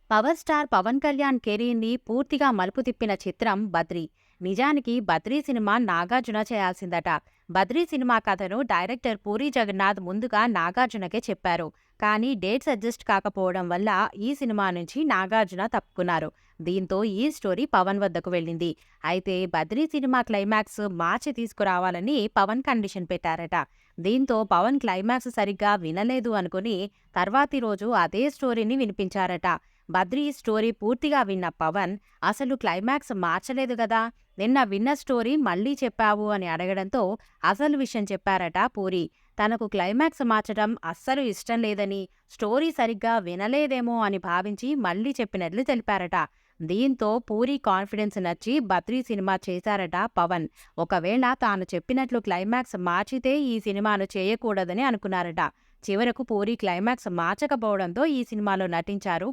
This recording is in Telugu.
పవర్ స్టార్ పవన్ కళ్యాణ్ కెరీర్ని పూర్తిగా మలుపు తిప్పిన చిత్రం బద్రీ. నిజానికి బద్రీ సినిమా నాగార్జున చేయాల్సిందట. బద్రీ సినిమా కథను డైరెక్టర్ పూరీ జగన్నాథ్ ముందుగా నాగార్జునకే చెప్పారు. కానీ డేట్స్ అడ్జస్ట్ కాకపోవడం వల్ల ఈ సినిమా నుంచి నాగార్జున తప్పుకున్నారు. దీంతో ఈ స్టోరీ పవన్ వద్దకు వెళ్ళింది. అయితే బద్రీ సినిమా క్లైమాక్స్ మార్చి తీసుకురావాలని పవన్ కండిషన్ పెట్టారట. దీంతో పవన్ క్లైమాక్స్ సరిగ్గా వినలేదు అనుకుని తర్వాతి రోజు అదే స్టోరీని వినిపించారట. బద్రీ స్టోరీ పూర్తిగా విన్న పవన్, అసలు క్లైమాక్స్ మార్చలేదు గదా, నిన్న విన్న స్టోరీ మళ్ళీ చెప్పావు అని అడగడంతో అసలు విషయం చెప్పారట పూరి. తనకు క్లైమాక్స్ మార్చడం అస్సలు ఇష్టం లేదని, స్టోరీ సరిగ్గా వినలేదేమో అని భావించి మళ్ళీ చెప్పినట్లు తెలిపారట. దీంతో పూరి కాన్ఫిడెన్స్ నచ్చి బద్రీ సినిమా చేశారట పవన్. ఒకవేళ తాను చెప్పినట్లు క్లైమాక్స్ మార్చితే ఈ సినిమాను చేయకూడదని అనుకున్నారట. చివరకు పూరి క్లైమాక్స్ మార్చకపోవడంతో ఈ సినిమాలో నటించారు